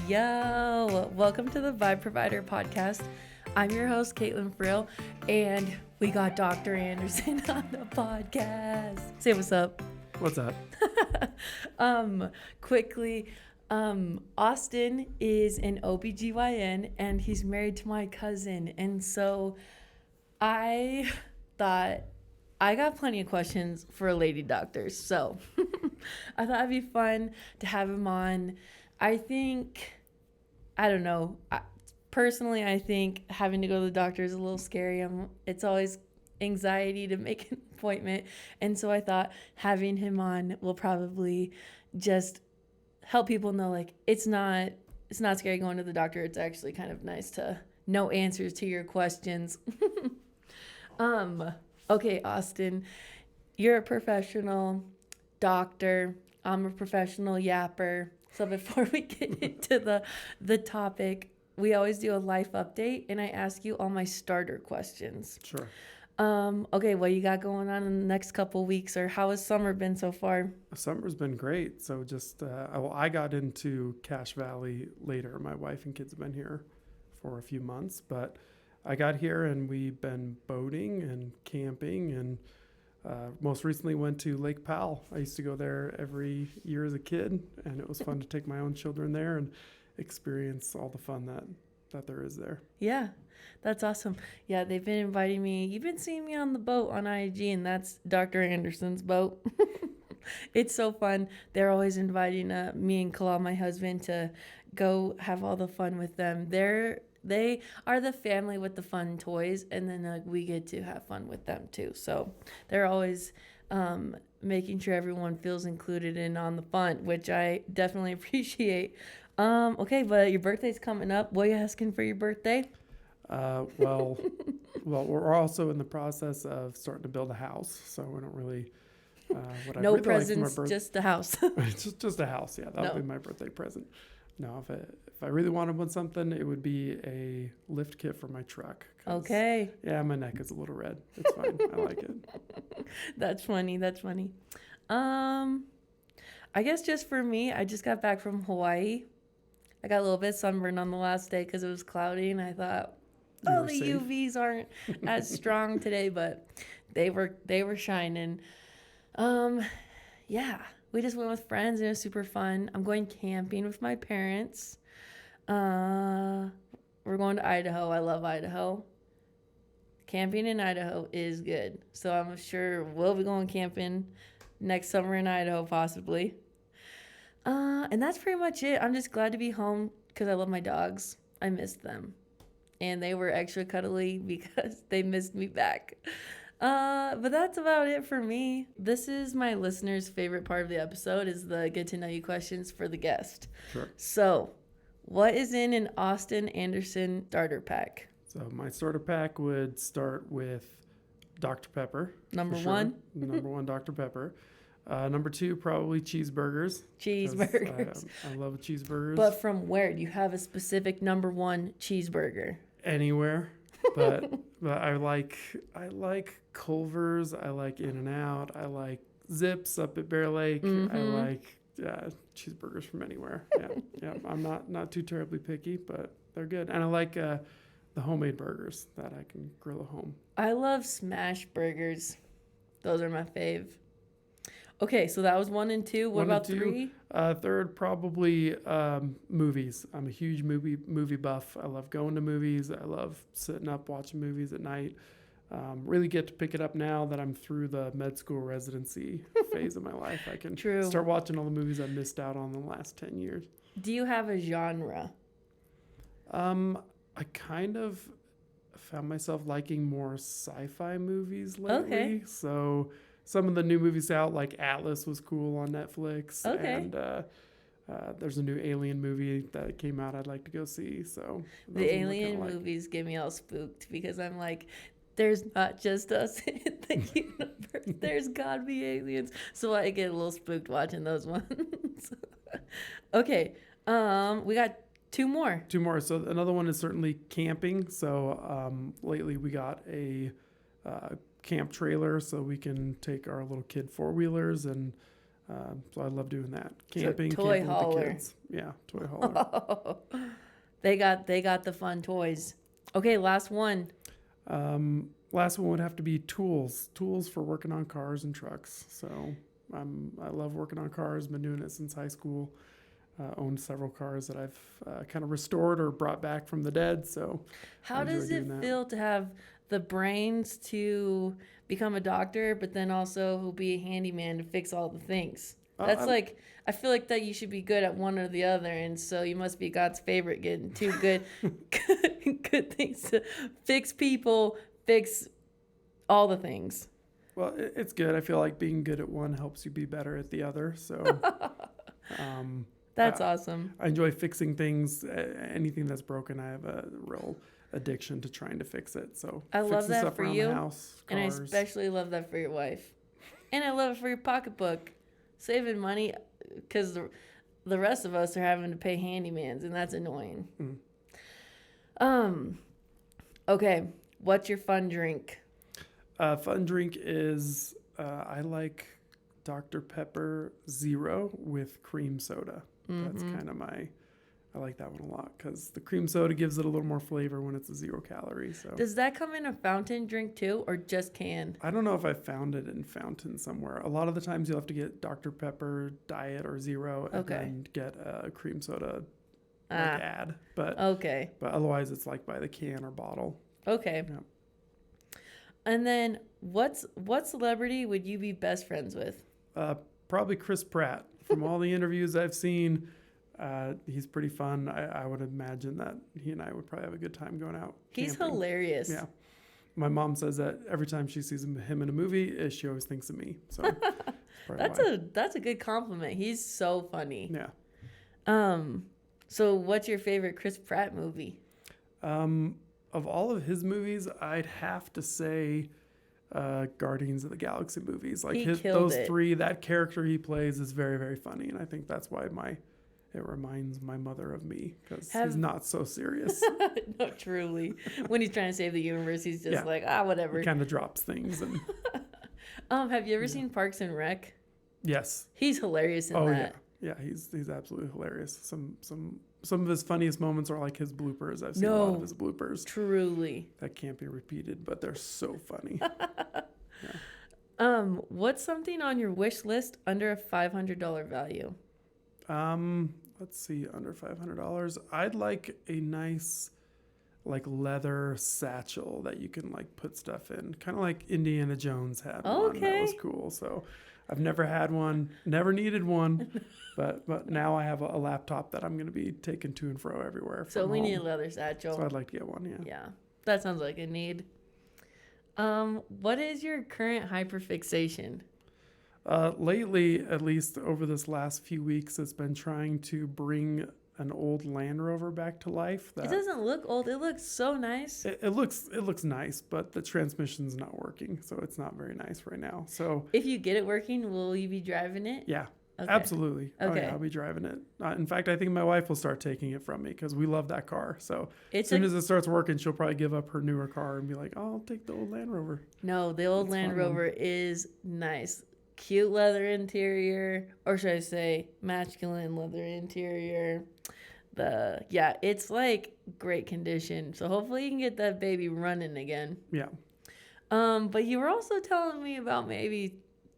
Yo, welcome to the Vibe Provider podcast. I'm your host, Caitlin Friel, and we got Dr. Anderson on the podcast. Say what's up. What's up? Quickly, Austin is an OBGYN and he's married to my cousin. And so I thought I got plenty of questions for lady doctors. So I thought it'd be fun to have him on. I don't know. Personally, I think having to go to the doctor is a little scary. It's always anxiety to make an appointment. And so I thought having him on will probably just help people know, like, it's not scary going to the doctor. It's actually kind of nice to know answers to your questions. Okay, Austin, you're a professional doctor. I'm a professional yapper. So before we get into the topic, we always do a life update, and I ask you all my starter questions. Sure. Okay, what you got going on in the next couple weeks, or how has summer been so far? Summer's been great. So just, I got into Cache Valley later. My wife and kids have been here for a few months, but I got here and we've been boating and camping and most recently went to Lake Powell. I used to go there every year as a kid, and it was fun to take my own children there and experience all the fun that there is there. Yeah, that's awesome. Yeah, they've been inviting me. You've been seeing me on the boat on IG, and that's Dr. Anderson's boat. It's so fun. They're always inviting me and Kalal, my husband, to go have all the fun with them. They are the family with the fun toys, and then we get to have fun with them too. So they're always making sure everyone feels included and on the fun, which I definitely appreciate. Okay, but your birthday's coming up. What are you asking for your birthday? Well, we're also in the process of starting to build a house, so we don't really. No really presents, like just a house. just a house. Yeah, that'll be my birthday present. No, if I really wanted something, it would be a lift kit for my truck. Okay. Yeah, my neck is a little red. It's fine. I like it. That's funny. I guess just for me, I just got back from Hawaii. I got a little bit sunburned on the last day because it was cloudy, and I thought, the UVs aren't as strong today, but they were shining. Yeah. We just went with friends, and it was super fun. I'm going camping with my parents. We're going to Idaho. I love Idaho. Camping in Idaho is good. So I'm sure we'll be going camping next summer in Idaho, possibly. And that's pretty much it. I'm just glad to be home because I love my dogs. I missed them. And they were extra cuddly because they missed me back. But that's about it for me. This is my listeners' favorite part of the episode, is the get to know you questions for the guest. Sure. So, what is in an Austin Anderson starter pack? So my starter pack would start with Dr. Pepper. Number one? Number one, Dr. Pepper. Number two, probably cheeseburgers. Cheeseburgers. I love cheeseburgers. But from where? Do you have a specific number one cheeseburger? Anywhere. But I like Culver's. I like In-N-Out. I like Zips up at Bear Lake. Mm-hmm. I like cheeseburgers from anywhere. Yeah. I'm not too terribly picky, but they're good. And I like the homemade burgers that I can grill at home. I love smash burgers. Those are my fave. Okay, so that was 1 and 2. What about 3? Third, probably movies. I'm a huge movie buff. I love going to movies. I love sitting up watching movies at night. Really get to pick it up now that I'm through the med school residency phase of my life. I can start watching all the movies I missed out on in the last 10 years. Do you have a genre? I kind of found myself liking more sci-fi movies lately. Okay. So some of the new movies out, like Atlas, was cool on Netflix. Okay. And there's a new Alien movie that came out I'd like to go see. So the Alien movies get me all spooked because I'm like, there's not just us in the universe. There's gotta be aliens. So I get a little spooked watching those ones. Okay. We got two more. So another one is certainly camping. So lately we got a camp trailer so we can take our little kid four-wheelers and So I love doing that. Camping, toy camping hauler. with the kids. Yeah, toy hauler. They got the fun toys. Okay, last one. Last one would have to be tools for working on cars and trucks. So I love working on cars. Been doing it since high school. Owned several cars that I've kind of restored or brought back from the dead. So How does it feel to have the brains to become a doctor, but then also be a handyman to fix all the things? That's I feel like that you should be good at one or the other, and so you must be God's favorite, getting two good good things to fix people, fix all the things. Well, it's good. I feel like being good at one helps you be better at the other. So that's awesome. I enjoy fixing things. Anything that's broken, I have a real addiction to trying to fix it. So I love that for you, house, and I especially love that for your wife, and I love it for your pocketbook, saving money, because the rest of us are having to pay handymans, and that's annoying. Okay, what's your fun drink? Fun drink is I like Dr. Pepper Zero with cream soda. That's kind of I like that one a lot because the cream soda gives it a little more flavor when it's a 0 calorie. So does that come in a fountain drink too, or just canned? I don't know if I found it in fountain somewhere. A lot of the times you'll have to get Dr. Pepper Diet or Zero and then get a cream soda add. But otherwise it's like by the can or bottle. Okay. Yeah. And then what celebrity would you be best friends with? Probably Chris Pratt. From all the interviews I've seen, he's pretty fun. I would imagine that he and I would probably have a good time going out He's camping. Hilarious. Yeah. My mom says that every time she sees him in a movie, she always thinks of me. So that's a good compliment. He's so funny. Yeah. So what's your favorite Chris Pratt movie? Of all of his movies, I'd have to say Guardians of the Galaxy movies. Like those three, that character he plays is very, very funny. And I think that's why it reminds my mother of me, because he's not so serious. No, truly. When he's trying to save the universe, he's just whatever. He kind of drops things. And have you ever seen Parks and Rec? Yes. He's hilarious in that. Yeah, he's absolutely hilarious. Some of his funniest moments are like his bloopers. I've seen a lot of his bloopers. Truly. That can't be repeated, but they're so funny. What's something on your wish list under a $500 value? Let's see, under $500. I'd like a nice leather satchel that you can put stuff in, kind of like Indiana Jones had one. That was cool. So I've never had one, never needed one, but now I have a laptop that I'm going to be taking to and fro everywhere. So we need a leather satchel. So I'd like to get one. Yeah, that sounds like a need. What is your current hyperfixation? Lately, at least over this last few weeks, it's been trying to bring an old Land Rover back to life. It doesn't look old. It looks so nice. It looks nice, but the transmission's not working, so it's not very nice right now. So if you get it working, will you be driving it? Yeah, absolutely. Okay. Oh, yeah, I'll be driving it. In fact, I think my wife will start taking it from me because we love that car. So as soon as it starts working, she'll probably give up her newer car and be like, "Oh, I'll take the old Land Rover." No, the old Land Rover is nice. Cute leather interior, or should I say masculine leather interior. It's great condition. So hopefully you can get that baby running again. Yeah. But you were also telling me about maybe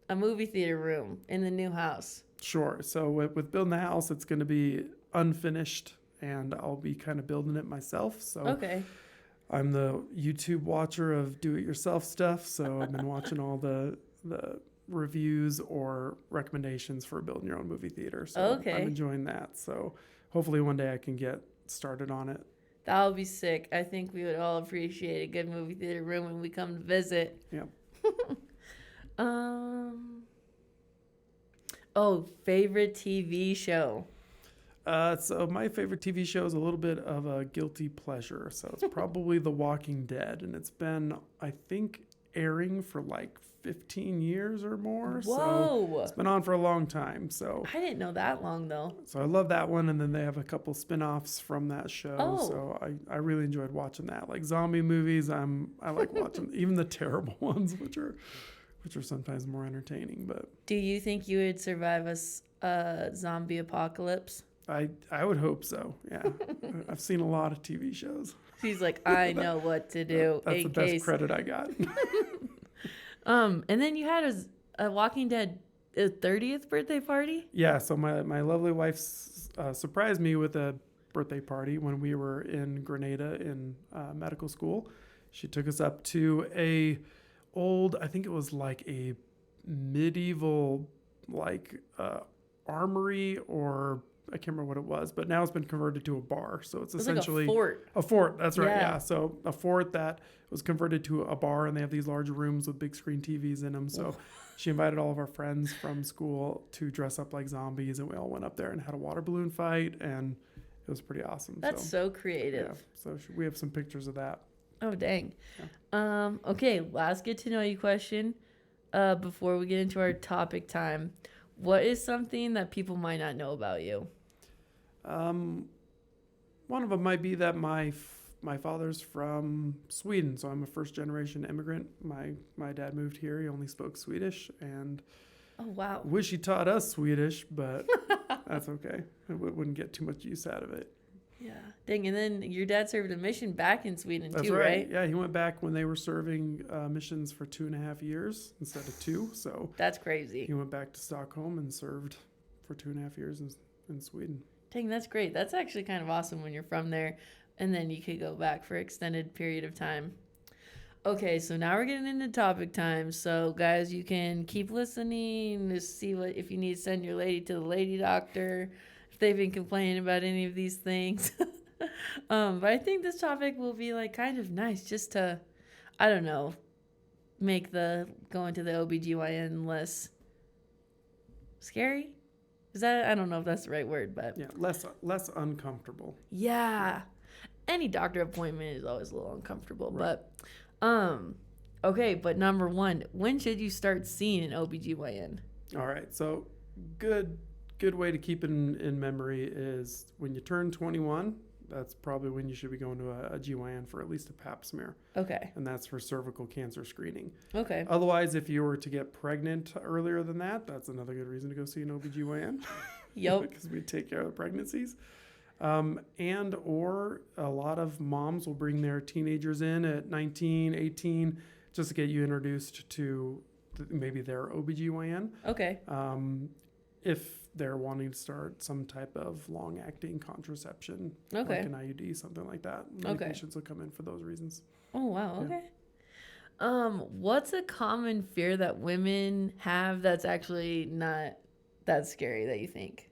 a movie theater room in the new house. Sure. So with building the house, it's going to be unfinished, and I'll be kind of building it myself. So I'm the YouTube watcher of do-it-yourself stuff. So I've been watching all the reviews or recommendations for building your own movie theater. So I'm enjoying that. So hopefully one day I can get started on it. That would be sick. I think we would all appreciate a good movie theater room when we come to visit. Yep. Favorite TV show? So my favorite TV show is a little bit of a guilty pleasure. So it's probably The Walking Dead. And it's been, I think, airing for 15 years or more. Whoa. So it's been on for a long time. So I didn't know that long though. So I love that one, and then they have a couple spin-offs from that show. Oh. So I really enjoyed watching that. Like zombie movies, I like watching even the terrible ones, which which are sometimes more entertaining. But Do you think you would survive a zombie apocalypse? I would hope so. Yeah, I've seen a lot of TV shows. She's like, I know what to do That's in the best case. credit I got. And then you had a Walking Dead 30th birthday party? Yeah, so my lovely wife surprised me with a birthday party when we were in Grenada in medical school. She took us up to I think it was like a medieval armory, or I can't remember what it was, but now it's been converted to a bar. So it's essentially like a fort. A fort, that's right. Yeah. Yeah. So a fort that was converted to a bar, and they have these large rooms with big screen TVs in them. So she invited all of our friends from school to dress up like zombies, and we all went up there and had a water balloon fight, and it was pretty awesome. That's so creative. Yeah. So we have some pictures of that. Oh, dang. Yeah. Okay, last get to know you question before we get into our topic time. What is something that people might not know about you? One of them might be that my father's from Sweden, so I'm a first generation immigrant. My dad moved here. He only spoke Swedish, and Oh, wow. wish he taught us Swedish, but that's okay. I wouldn't get too much use out of it. Yeah. Dang, and then your dad served a mission back in Sweden That's too, right? Yeah, he went back when they were serving missions for 2.5 years instead of 2. So That's crazy. he went back to Stockholm and served for 2.5 years in Sweden. Dang, that's great. That's actually kind of awesome when you're from there, and then you could go back for an extended period of time. Okay, so now we're getting into topic time. So, guys, you can keep listening to see if you need to send your lady to the lady doctor, if they've been complaining about any of these things. But I think this topic will be like kind of nice just to, I don't know, make the going to the OBGYN less scary. Is that, I don't know if that's the right word, but Yeah, less uncomfortable. yeah. Any doctor appointment is always a little uncomfortable, Right. but okay, but number one, when should you start seeing an OBGYN? All right, so good way to keep in memory is when you turn 21. That's probably when you should be going to a GYN for at least a pap smear, Okay. and that's for cervical cancer screening. Okay. Otherwise, if you were to get pregnant earlier than that, that's another good reason to go see an OBGYN. Yep. Because we take care of the pregnancies. And or a lot of moms will bring their teenagers in at 19, 18, just to get you introduced to maybe their OBGYN. Okay. If they're wanting to start some type of long-acting contraception, Okay. like an IUD, something like that. Many Okay. patients will come in for those reasons. Oh, wow. Yeah. Okay. What's a common fear that women have that's actually not that scary that you think?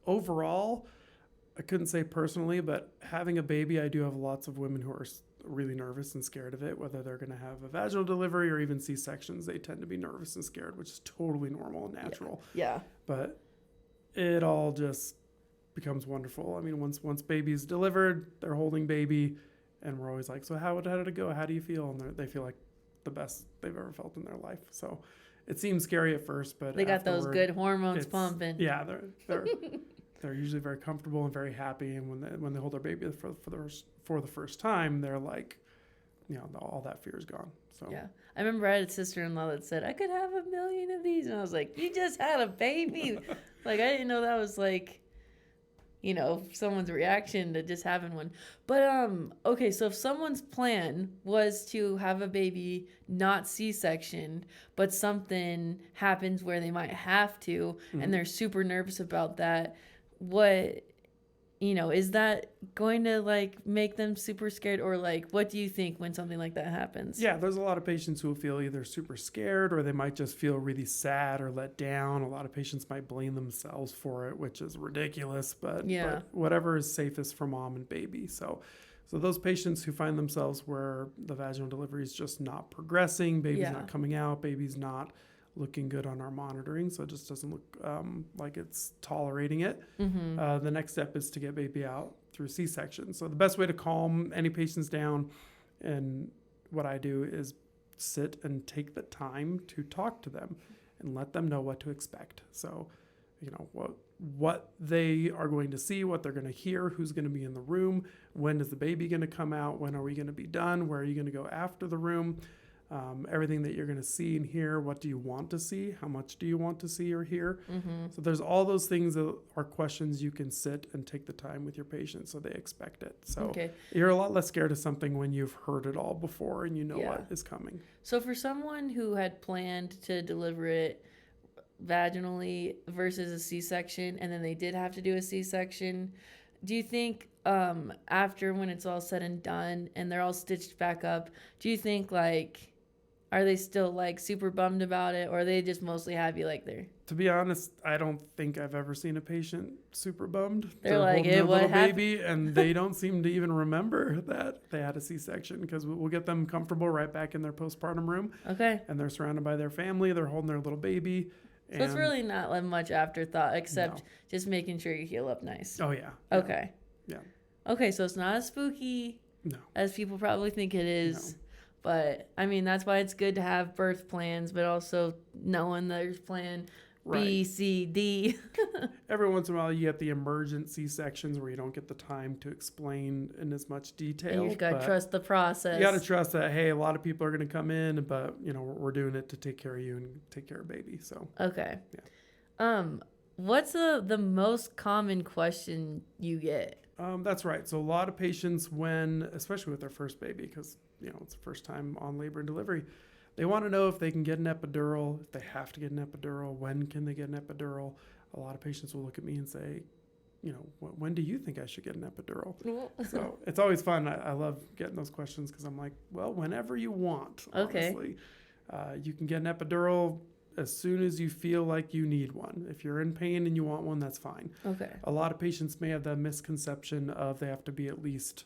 Overall, I couldn't say personally, but having a baby, I do have lots of women who are really nervous and scared of it, whether they're going to have a vaginal delivery or even C-sections. They tend to be nervous and scared, which is totally normal and natural. Yeah. But it all just becomes wonderful. I mean, once baby's delivered, they're holding baby, and we're always like, so how did it go? How do you feel? And they feel like the best they've ever felt in their life. So it seems scary at first, but They got those afterward, good hormones it's- pumping. Yeah, they're usually very comfortable and very happy. And when they hold their baby for the first time, they're like, all that fear is gone. So Yeah. I remember I had a sister-in-law that said, I could have 1 million of these. And I was like, you just had a baby. Like, I didn't know that was like, someone's reaction to just having one. But, okay, so if someone's plan was to have a baby, not C-section, but something happens where they might have to, and they're super nervous about that, what, is that going to like make them super scared, or like, what do you think when something like that happens? Yeah, there's a lot of patients who will feel either super scared or they might just feel really sad or let down. A lot of patients might blame themselves for it, which is ridiculous, but whatever is safest for mom and baby. So those patients who find themselves where the vaginal delivery is just not progressing, baby's not coming out, baby's not looking good on our monitoring, so it just doesn't look like it's tolerating it. The next step is to get baby out through C-section. So the best way to calm any patients down, and what I do, is sit and take the time to talk to them and let them know what to expect. So, what they are going to see, what they're going to hear, who's going to be in the room, when is the baby going to come out, when are we going to be done, where are you going to go after the room. everything that you're going to see and hear. What do you want to see? How much do you want to see or hear? Mm-hmm. So there's all those things that are questions you can sit and take the time with your patient so they expect it. So Okay. you're a lot less scared of something when you've heard it all before and you know Yeah. what is coming. So for someone who had planned to deliver it vaginally versus a C-section, and then they did have to do a C-section, do you think after when it's all said and done and they're all stitched back up, do you think like are they still like super bummed about it, or are they just mostly happy like they're To be honest, I don't think I've ever seen a patient super bummed. They're like, holding "Hey, their what little happened?" baby, and they don't seem to even remember that they had a C-section, because we'll get them comfortable right back in their postpartum room, okay? and they're surrounded by their family. They're holding their little baby. So it's really not like much afterthought except No. just making sure you heal up nice. Oh yeah. Okay. Yeah. Okay, so it's not as spooky No. as people probably think it is. But I mean, that's why it's good to have birth plans, but also knowing there's plan B, Right. C, D. Every once in a while, you get the emergent C-sections where you don't get the time to explain in as much detail. And you gotta but trust the process. You got to trust that, hey, a lot of people are going to come in, but we're doing it to take care of you and take care of baby. So Okay. Yeah. What's the most common question you get? that's right. So a lot of patients, especially with their first baby, because it's the first time on labor and delivery, they want to know if they can get an epidural, if they have to get an epidural, when can they get an epidural. A lot of patients will look at me and say, when do you think I should get an epidural? So it's always fun. I love getting those questions because I'm like, well, whenever you want, Okay. honestly. You can get an epidural as soon as you feel like you need one. If you're in pain and you want one, that's fine. Okay. A lot of patients may have the misconception of they have to be at least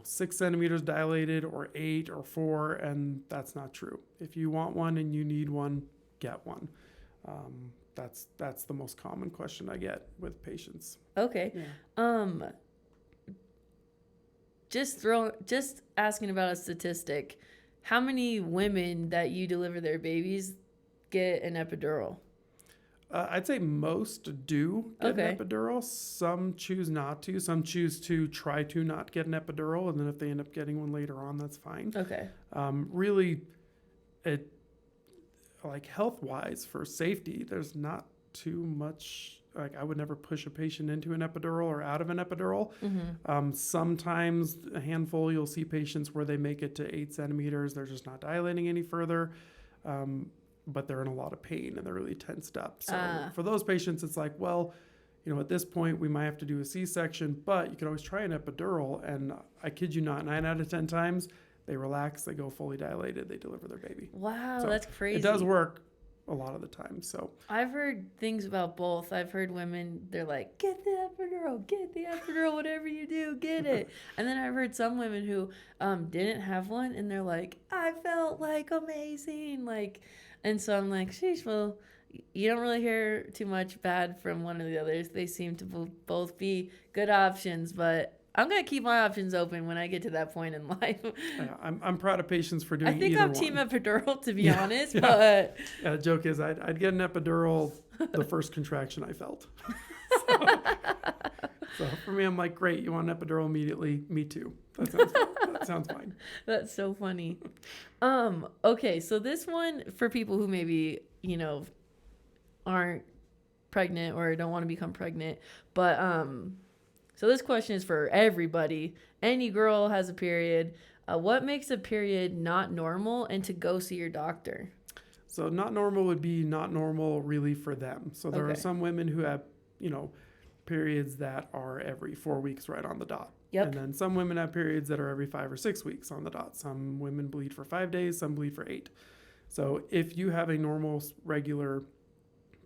6 centimeters dilated or 8 or 4, and that's not true. If you want one and you need one, get one. That's the most common question I get with patients. Okay. Yeah. Just asking about a statistic. How many women that you deliver their babies get an epidural? I'd say most do get Okay. an epidural. Some choose not to. Some choose to try to not get an epidural, and then if they end up getting one later on, that's fine. Okay. Really, it health-wise for safety, there's not too much. I would never push a patient into an epidural or out of an epidural. Mm-hmm. Sometimes a handful, you'll see patients where they make it to 8 centimeters. They're just not dilating any further. But they're in a lot of pain and they're really tensed up. So for those patients, it's like, well, at this point we might have to do a C-section, but you can always try an epidural. And I kid you not, 9 out of 10 times they relax, they go fully dilated, they deliver their baby. Wow, So that's crazy. It does work a lot of the time. So I've heard things about both. I've heard women, they're like, get the epidural, whatever you do, get it. And then I've heard some women who didn't have one, and they're like, I felt like amazing. And so I'm like, sheesh, well, you don't really hear too much bad from one or the others. They seem to both be good options, but I'm going to keep my options open when I get to that point in life. I'm proud of patients for doing I think either I'm one. team epidural, to be honest, yeah. but... Yeah, the joke is I'd get an epidural the first contraction I felt. So for me, I'm like, great, you want an epidural immediately? Me too. That sounds fine. That's so funny. Okay, so this one for people who maybe, aren't pregnant or don't want to become pregnant, but so this question is for everybody. Any girl has a period. What makes a period not normal and to go see your doctor? So not normal would be not normal really for them. So there are some women who have, periods that are every 4 weeks right on the dot. Yep. And then some women have periods that are every 5 or 6 weeks on the dot. Some women bleed for 5 days, some bleed for 8. So if you have a normal, regular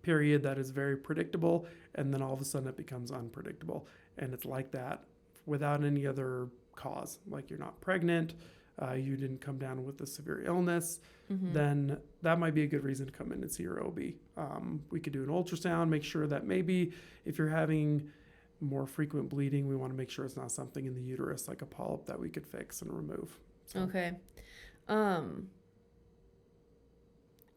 period that is very predictable, and then all of a sudden it becomes unpredictable, and it's like that without any other cause, like you're not pregnant, you didn't come down with a severe illness, then that might be a good reason to come in and see your OB. We could do an ultrasound, make sure that maybe if you're having more frequent bleeding, we want to make sure it's not something in the uterus like a polyp that we could fix and remove. So. Okay.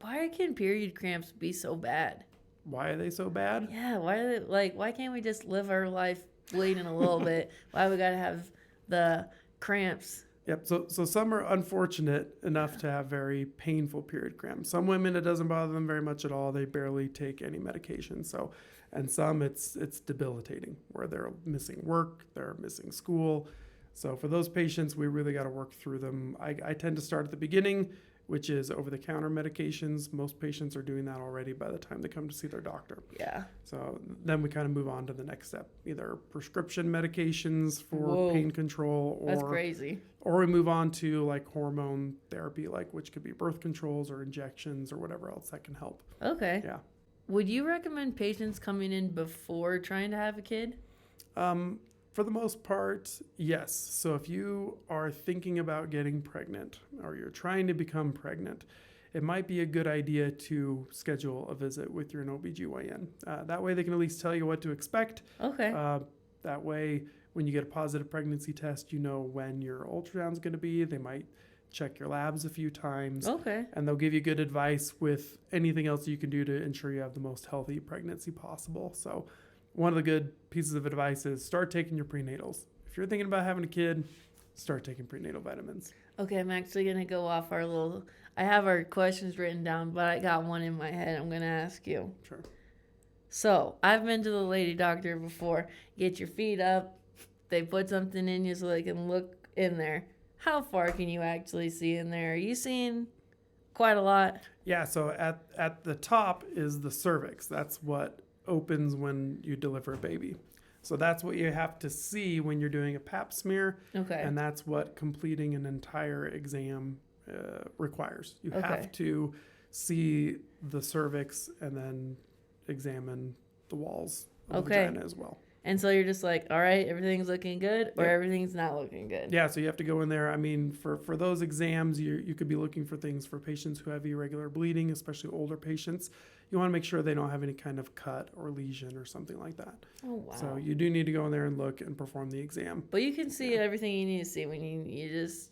Why can period cramps be so bad? Why are they so bad? Yeah, why are they why can't we just live our life bleeding a little bit? Why we gotta have the cramps? Yep. So some are unfortunate enough to have very painful period cramps. Some women, it doesn't bother them very much at all. They barely take any medication. So, and some it's debilitating where they're missing work, they're missing school. So for those patients, we really got to work through them. I tend to start at the beginning, which is over-the-counter medications. Most patients are doing that already by the time they come to see their doctor. Yeah. So then we kind of move on to the next step, either prescription medications for Whoa. pain control, That's crazy. or we move on to like hormone therapy, like which could be birth controls or injections or whatever else that can help. Okay. Yeah. Would you recommend patients coming in before trying to have a kid? For the most part, yes. So if you are thinking about getting pregnant or you're trying to become pregnant, it might be a good idea to schedule a visit with your OBGYN. That way they can at least tell you what to expect. Okay. That way, when you get a positive pregnancy test, you know when your ultrasound's going to be. They might check your labs a few times. Okay. And they'll give you good advice with anything else you can do to ensure you have the most healthy pregnancy possible. So one of the good pieces of advice is start taking your prenatals. If you're thinking about having a kid, start taking prenatal vitamins. Okay, I'm actually going to go off I have our questions written down, but I got one in my head I'm going to ask you. Sure. So, I've been to the lady doctor before. Get your feet up. They put something in you so they can look in there. How far can you actually see in there? Are you seeing quite a lot? Yeah, so at the top is the cervix. That's what opens when you deliver a baby. So that's what you have to see when you're doing a pap smear. Okay. And that's what completing an entire exam requires. You Okay. have to see the cervix and then examine the walls of the Okay. vagina as well. And so you're just like, all right, everything's looking good, or Yep. everything's not looking good. Yeah, so you have to go in there. I mean, for those exams, you could be looking for things for patients who have irregular bleeding, especially older patients. You want to make sure they don't have any kind of cut or lesion or something like that. Oh, wow. So you do need to go in there and look and perform the exam. But you can see everything you need to see when you just...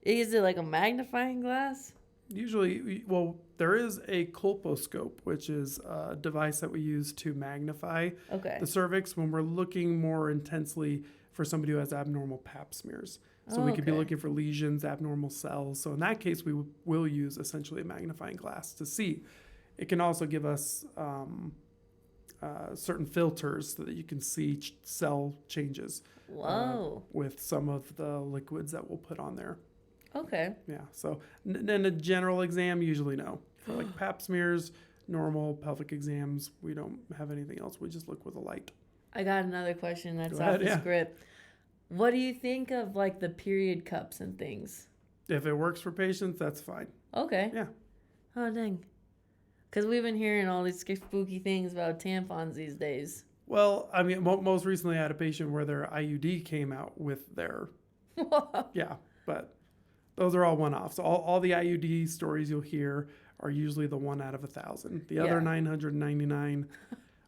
Is it like a magnifying glass? Usually, well, there is a culposcope, which is a device that we use to magnify Okay. the cervix when we're looking more intensely for somebody who has abnormal pap smears. So we could be Okay. looking for lesions, abnormal cells. So in that case, we will use essentially a magnifying glass to see. It can also give us certain filters so that you can see cell changes Whoa. with some of the liquids that we'll put on there. Okay. Yeah. So then a general exam, usually no. For like pap smears, normal pelvic exams, we don't have anything else. We just look with a light. I got another question that's Go off ahead, the yeah. script. What do you think of like the period cups and things? If it works for patients, that's fine. Okay. Yeah. Oh, dang. Because we've been hearing all these spooky things about tampons these days. Well, I mean, most recently I had a patient where their IUD came out with their, yeah, but those are all one-offs. All the IUD stories you'll hear are usually the 1 out of 1,000. The other Yeah. 999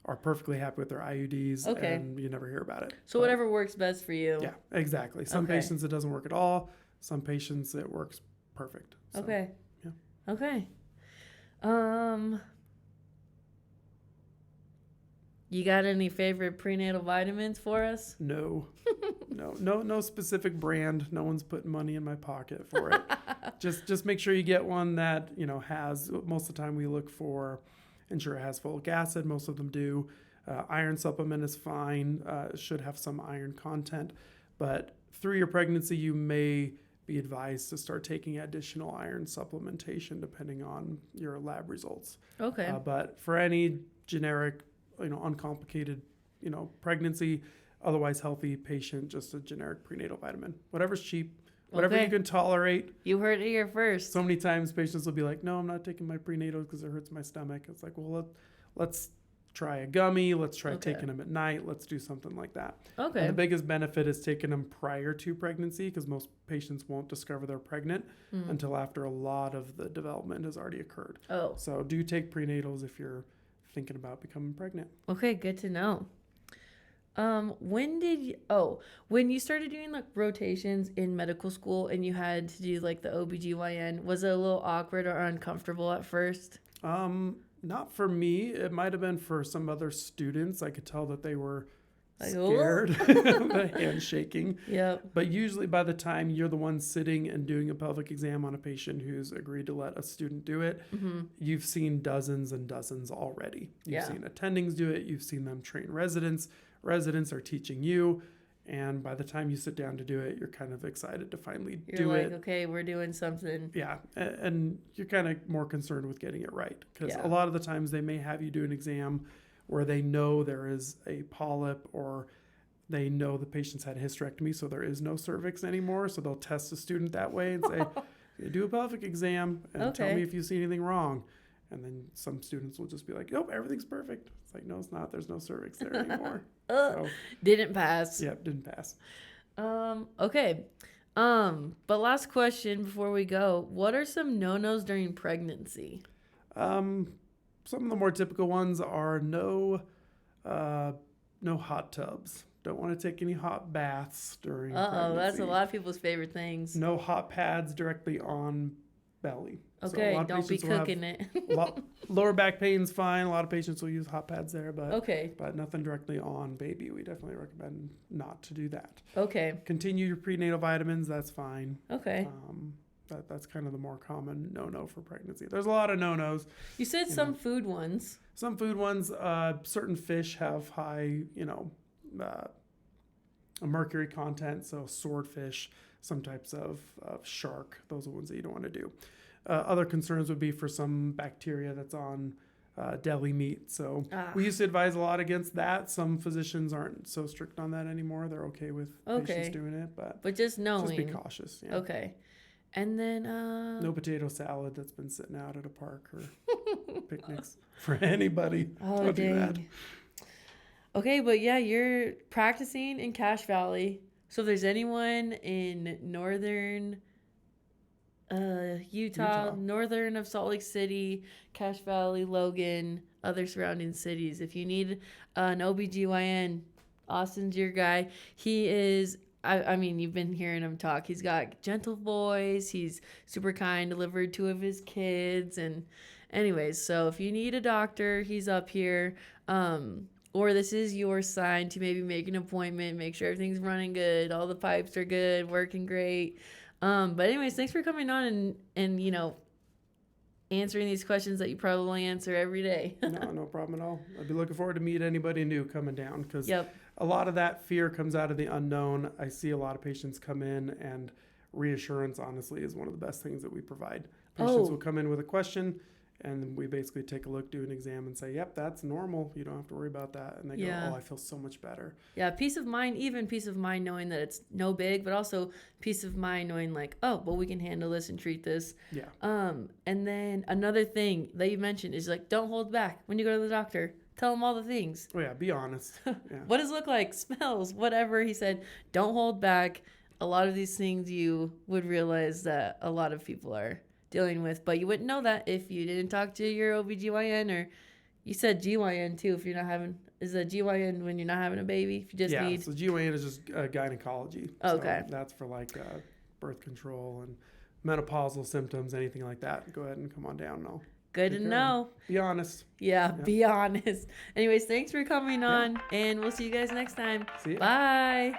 are perfectly happy with their IUDs, Okay. and you never hear about it. So But, whatever works best for you. yeah, exactly. Some Okay. patients it doesn't work at all. Some patients it works perfect. So, Okay. yeah. Okay. You got any favorite prenatal vitamins for us? No, no specific brand. No one's putting money in my pocket for it. just make sure you get one that has. Most of the time we look for, ensure it has folic acid. Most of them do. Iron supplement is fine. Should have some iron content, but through your pregnancy you may be advised to start taking additional iron supplementation depending on your lab results. Okay. But for any generic, uncomplicated, pregnancy, otherwise healthy patient, just a generic prenatal vitamin. Whatever's cheap, whatever Okay. you can tolerate. You heard it here first. So many times patients will be like, no, I'm not taking my prenatal because it hurts my stomach. It's like, well, let's try a gummy. Let's try Okay. taking them at night. Let's do something like that. Okay. And the biggest benefit is taking them prior to pregnancy because most patients won't discover they're pregnant until after a lot of the development has already occurred. Oh. So do take prenatals if you're thinking about becoming pregnant. Okay, good to know. When you started doing like rotations in medical school and you had to do like the OBGYN, was it a little awkward or uncomfortable at first? Not for me. It might have been for some other students. I could tell that they were Like, scared, the hand shaking. Yep. But usually by the time you're the one sitting and doing a pelvic exam on a patient who's agreed to let a student do it, you've seen dozens and dozens already. You've seen attendings do it. You've seen them train residents. Residents are teaching you. And by the time you sit down to do it, you're kind of excited to finally do it. Okay, we're doing something. Yeah. And you're kind of more concerned with getting it right. Because a lot of the times they may have you do an exam where they know there is a polyp, or they know the patient's had a hysterectomy, so there is no cervix anymore. So they'll test the student that way and say, do a pelvic exam and tell me if you see anything wrong. And then some students will just be like, nope, everything's perfect. It's like, no, it's not. There's no cervix there anymore. So, didn't pass. Yep, didn't pass. Okay. But last question before we go. What are some no-nos during pregnancy? Some of the more typical ones are no hot tubs. Don't want to take any hot baths during pregnancy. That's a lot of people's favorite things. No hot pads directly on belly. Okay, so don't be cooking it. Lower back pain's fine. A lot of patients will use hot pads there, but nothing directly on baby. We definitely recommend not to do that. Okay. Continue your prenatal vitamins. That's fine. Okay. That's kind of the more common no-no for pregnancy. There's a lot of no-nos. You said some food ones. Some food ones, certain fish have high, mercury content. So swordfish, some types of shark, those are ones that you don't want to do. Other concerns would be for some bacteria that's on deli meat. So we used to advise a lot against that. Some physicians aren't so strict on that anymore. They're okay with patients doing it, but just knowing. Just be cautious. Yeah. Okay. And then no potato salad that's been sitting out at a park or picnics for anybody. Don't do that. Okay, but yeah, you're practicing in Cache Valley. So if there's anyone in northern Utah, northern of Salt Lake City, Cache Valley, Logan, other surrounding cities, if you need an OBGYN, Austin's your guy. He is, I mean, you've been hearing him talk. He's got gentle voice. He's super kind, delivered 2 of his kids. And anyways, so if you need a doctor, he's up here. Or this is your sign to maybe make an appointment, make sure everything's running good, all the pipes are good, working great. But anyways, thanks for coming on and answering these questions that you probably answer every day. No problem at all. I'd be looking forward to meet anybody new coming down, because a lot of that fear comes out of the unknown. I see a lot of patients come in, and reassurance, honestly, is one of the best things that we provide. Patients will come in with a question, and we basically take a look, do an exam, and say, yep, that's normal. You don't have to worry about that. And they go, I feel so much better. Yeah, peace of mind, even peace of mind knowing that it's no big, but also peace of mind knowing like, we can handle this and treat this. Yeah. And then another thing that you mentioned is like, don't hold back. When you go to the doctor, tell them all the things. Oh, yeah, be honest. Yeah. What does it look like? Smells, whatever. He said, don't hold back. A lot of these things you would realize that a lot of people are dealing with, but you wouldn't know that if you didn't talk to your OBGYN, or you said GYN too. If you're not having, is a GYN when you're not having a baby? If you just need. So GYN is just gynecology. Okay. So that's for like birth control and menopausal symptoms, anything like that. Go ahead and come on down. No. Good to know. Be honest. Yeah, be honest. Anyways, thanks for coming on, and we'll see you guys next time. See ya. Bye.